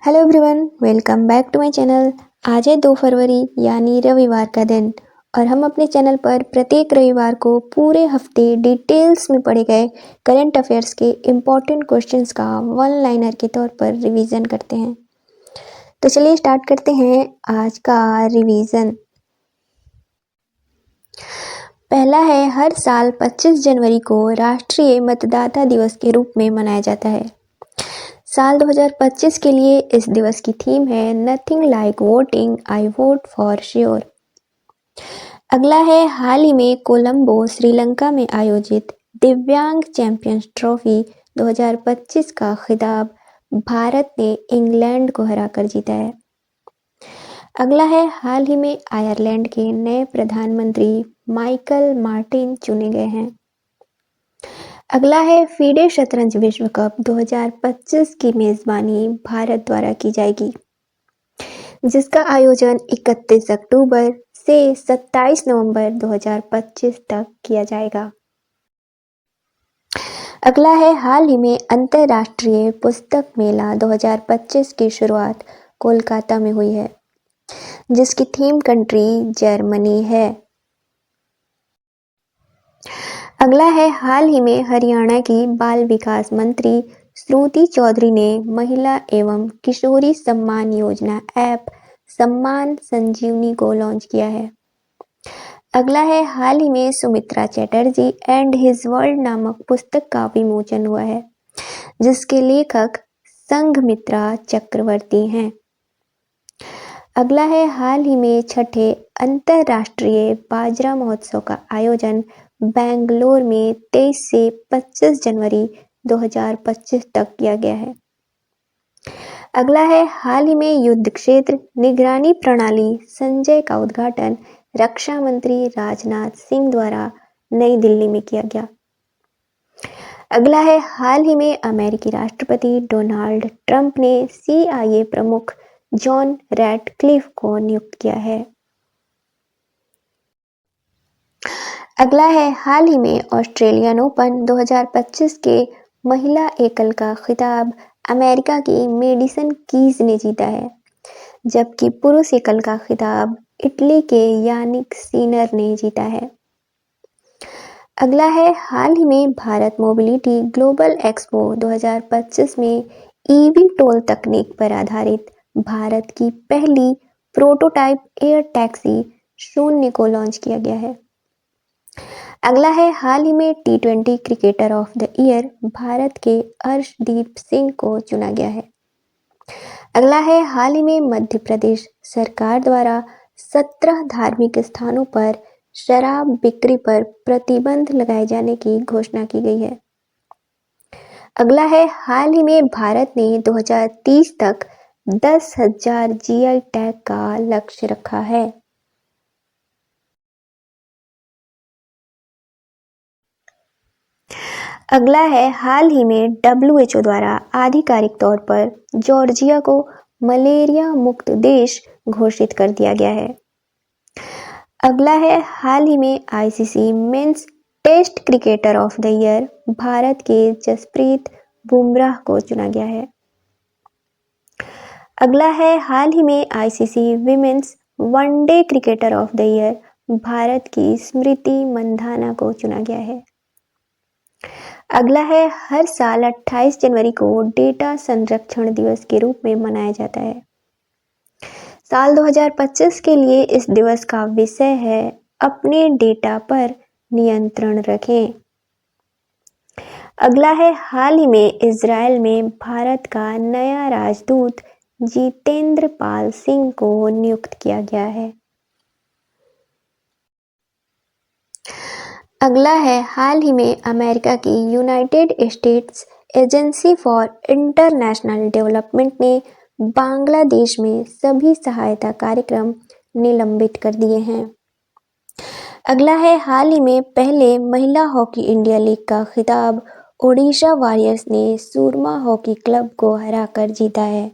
Hello everyone, welcome back to my channel. आज है 2 फरवरी यानी रविवार का दिन और हम अपने चैनल पर प्रत्येक रविवार को पूरे हफ्ते डिटेल्स में पढ़े गए करंट अफेयर्स के इम्पॉर्टेंट क्वेश्चंस का वन लाइनर के तौर पर रिवीजन करते हैं। तो चलिए स्टार्ट करते हैं आज का रिवीजन। पहला है, हर साल 25 जनवरी को राष्ट्रीय मतदाता दिवस के रूप में मनाया जाता है। साल 2025 के लिए इस दिवस की थीम है nothing like voting, I vote for sure. अगला है, हाल ही में कोलंबो श्रीलंका में आयोजित दिव्यांग चैंपियंस ट्रॉफी 2025 का खिताब भारत ने इंग्लैंड को हराकर जीता है। अगला है, हाल ही में आयरलैंड के नए प्रधानमंत्री माइकल मार्टिन चुने गए हैं। अगला है, फीडे शतरंज विश्व कप 2025 की मेजबानी भारत द्वारा की जाएगी, जिसका आयोजन 31 अक्टूबर से 27 नवंबर 2025 तक किया जाएगा। अगला है, हाल ही में अंतर्राष्ट्रीय पुस्तक मेला 2025 की शुरुआत कोलकाता में हुई है, जिसकी थीम कंट्री जर्मनी है। अगला है, हाल ही में हरियाणा की बाल विकास मंत्री श्रुति चौधरी ने महिला एवं किशोरी सम्मान योजना ऐप सम्मान संजीवनी को लॉन्च किया है। अगला है, हाल ही में Sumitra Chatterjee and his world नामक पुस्तक का विमोचन हुआ है, जिसके लेखक संघमित्रा चक्रवर्ती हैं। अगला है, हाल ही में छठे अंतर्राष्ट्रीय बाजरा महोत्सव का आयोजन बेंगलोर में 23 से 25 जनवरी 2025 तक किया गया है। अगला है, हाल ही में युद्ध क्षेत्र निगरानी प्रणाली संजय का उद्घाटन रक्षा मंत्री राजनाथ सिंह द्वारा नई दिल्ली में किया गया। अगला है, हाल ही में अमेरिकी राष्ट्रपति डोनाल्ड ट्रंप ने CIA प्रमुख जॉन रैटक्लिफ को नियुक्त किया है। अगला है, हाल ही में ऑस्ट्रेलियन ओपन 2025 के महिला एकल का खिताब अमेरिका की मेडिसन कीज ने जीता है, जबकि पुरुष एकल का खिताब इटली के यानिक सिनर ने जीता है। अगला है, हाल ही में भारत मोबिलिटी ग्लोबल एक्सपो 2025 में EV टोल तकनीक पर आधारित भारत की पहली प्रोटोटाइप एयर टैक्सी शून्य को लॉन्च किया गया है। अगला है, हाल ही में T20 cricketer of the year Bharat के अर्शदीप सिंह को चुना गया है। अगला है, हाल ही में मध्य प्रदेश सरकार द्वारा 17 धार्मिक स्थानों पर शराब बिक्री पर प्रतिबंध लगाए जाने की घोषणा की गई है। अगला है, हाल ही में भारत ने 2030 तक 10,000 GI टैग का लक्ष्य रखा है। अगला है, हाल ही में WHO द्वारा आधिकारिक तौर पर जॉर्जिया को मलेरिया मुक्त देश घोषित कर दिया गया है। अगला है, हाल ही में ICC men's test cricketer of the year Bharat के जसप्रीत बुमराह को चुना गया है। अगला है, हाल ही में ICC women's one day cricketer of the year Bharat की स्मृति मंधाना को चुना गया है। अगला है, हर साल 28 जनवरी को डेटा संरक्षण दिवस के रूप में मनाया जाता है। साल 2025 के लिए इस दिवस का विषय है अपने डेटा पर नियंत्रण रखें। अगला है, हाल ही में इजरायल में भारत का नया राजदूत जितेंद्र पाल सिंह को नियुक्त किया गया है। अगला है, हाल ही में अमेरिका की United states agency for international development ने बांग्लादेश में सभी सहायता कार्यक्रम निलंबित कर दिए हैं। अगला है, हाल ही में पहले महिला हॉकी इंडिया लीग का खिताब ओडिशा वॉरियर्स ने सूरमा हॉकी क्लब को हराकर जीता है।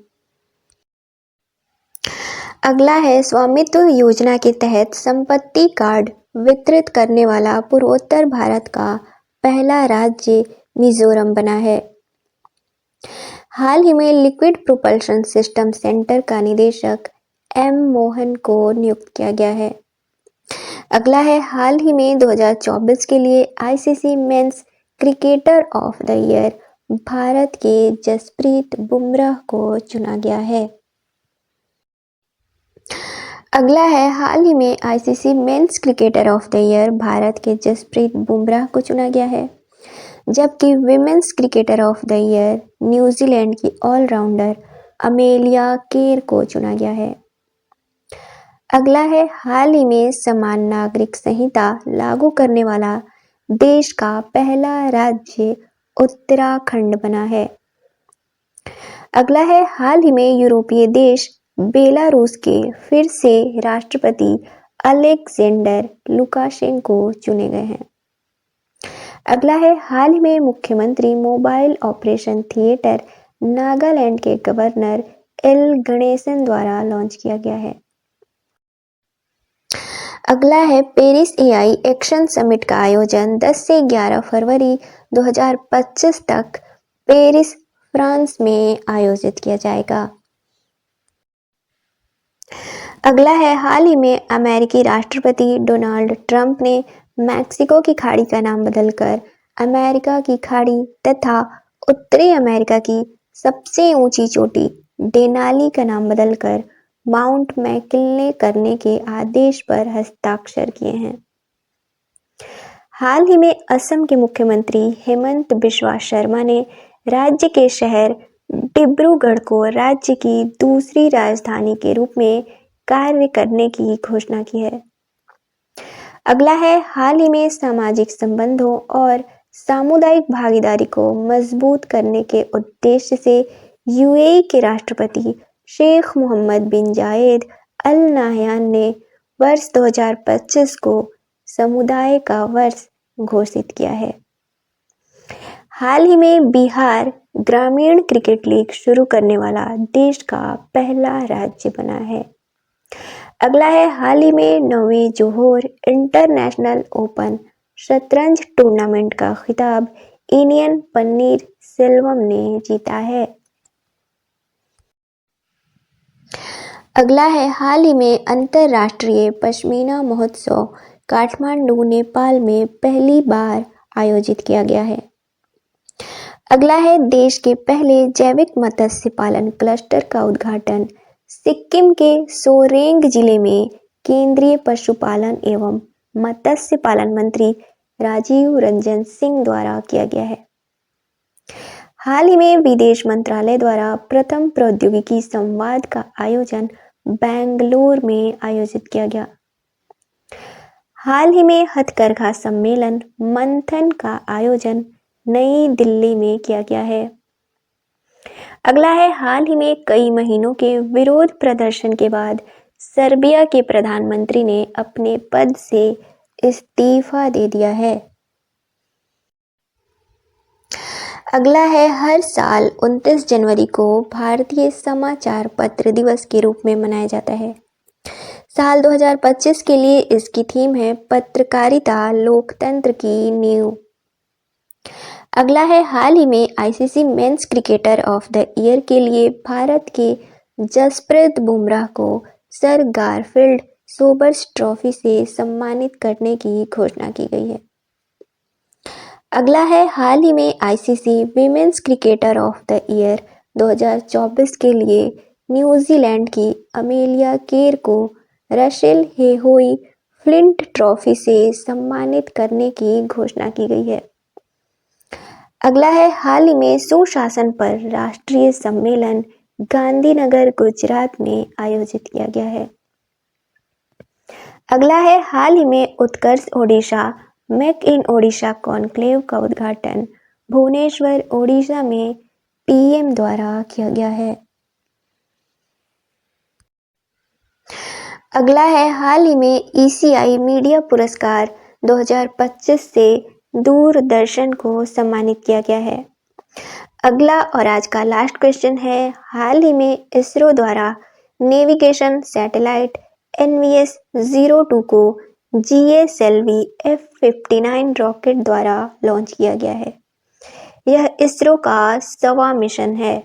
अगला है, स्वामित्व योजना के तहत संपत्ति कार्ड वितरित करने वाला पूर्वोत्तर भारत का पहला राज्य मिजोरम बना है। हाल ही में लिक्विड प्रोपल्शन सिस्टम सेंटर का निदेशक एम मोहन को नियुक्त किया गया है। अगला है, हाल ही में 2024 के लिए ICC men's cricketer of the year Bharat के जसप्रीत बुमराह को चुना गया है। अगला है, हाल ही में ICC men's cricketer of the year Bharat के जसप्रीत बुमराह को चुना गया है, जबकि women's cricketer of the year New Zealand की ऑलराउंडर अमेलिया केर को चुना गया है। अगला है, हाल ही में समान नागरिक संहिता लागू करने वाला देश का पहला राज्य उत्तराखंड बना है। अगला है, हाल ही में यूरोपीय देश बेलारूस के फिर से राष्ट्रपति अलेक्जेंडर लुकाशेंको चुने गए हैं। अगला है, हाल ही में मुख्यमंत्री मोबाइल ऑपरेशन थिएटर नागालैंड के गवर्नर एल गणेशन द्वारा लॉन्च किया गया है। अगला है, पेरिस एआई एक्शन समिट का आयोजन 10 से 11 फरवरी 2025 तक पेरिस, फ्रांस में आयोजित किया जाएगा। अगला है, हाल ही में अमेरिकी राष्ट्रपति डोनाल्ड ट्रंप ने मैक्सिको की खाड़ी का नाम बदलकर अमेरिका की खाड़ी तथा उत्तरी अमेरिका की सबसे ऊंची चोटी डेनाली का नाम बदलकर माउंट मैकिन्ले करने के आदेश पर हस्ताक्षर किए हैं। हाल ही में असम के मुख्यमंत्री हेमंत बिस्वा शर्मा ने राज्य के शहर डिब्रूगढ़ को राज्य की दूसरी राजधानी के रूप में कार्य करने की घोषणा की है। अगला है, हाल ही में सामाजिक संबंधों और सामुदायिक भागीदारी को मजबूत करने के उद्देश्य से यूएई के राष्ट्रपति शेख मोहम्मद बिन जायद अल नाह्यान ने वर्ष 2025 को समुदाय का वर्ष घोषित किया है। हाल ही में बिहार ग्रामीण क्रिकेट लीग शुरू करने वाला देश का पहला राज्य बना है। अगला है, हाल ही में 9वें जोहोर इंटरनेशनल ओपन शतरंज टूर्नामेंट का खिताब इंडियन पन्नीर सेल्वम ने जीता है। अगला है, हाल ही में अंतर्राष्ट्रीय पश्मीना महोत्सव काठमांडू, नेपाल में पहली बार आयोजित किया गया है। अगला है, देश के पहले जैविक मत्स्य पालन क्लस्टर का उद्घाटन सिक्किम के सोरेंग जिले में केंद्रीय पशुपालन एवं मत्स्य पालन मंत्री राजीव रंजन सिंह द्वारा किया गया है। हाल ही में विदेश मंत्रालय द्वारा प्रथम प्रौद्योगिकी संवाद का आयोजन बेंगलुरु में आयोजित किया गया। हाल ही में हथकरघा सम्मेलन मंथन का आयोजन नई दिल्ली में किया गया है। अगला है, हाल ही में कई महीनों के विरोध प्रदर्शन के बाद सर्बिया के प्रधानमंत्री ने अपने पद से इस्तीफा दे दिया है। अगला है, हर साल 29 जनवरी को भारतीय समाचार पत्र दिवस के रूप में मनाया जाता है। साल 2025 के लिए इसकी थीम है पत्रकारिता लोकतंत्र की नींव। अगला है, हाल ही में ICC men's cricketer of the year के लिए भारत के जसप्रीत बुमराह को सर गारफील्ड सोबर्स ट्रॉफी से सम्मानित करने की घोषणा की गई है। अगला है, हाल ही में ICC women's cricketer of the year 2024 के लिए न्यूजीलैंड की अमेलिया केर को रशेल हेहोई फ्लिंट ट्रॉफी से सम्मानित करने की घोषणा की गई है। अगला है, हाल ही में सुशासन पर राष्ट्रीय सम्मेलन गांधीनगर, गुजरात में आयोजित किया गया है। अगला है, हाल ही में Utkarsh Odisha make in Odisha conclave का उद्घाटन भुवनेश्वर, ओडिशा में पीएम द्वारा किया गया है। अगला है, हाल ही में ईसीआई मीडिया पुरस्कार 2025 से दूरदर्शन को सम्मानित किया गया है। अगला और आज का लास्ट क्वेश्चन है, हाल ही में इसरो द्वारा नेविगेशन सैटेलाइट NVS-02 को GSLV F-59 रॉकेट द्वारा लॉन्च किया गया है। यह इसरो का 1वां मिशन है।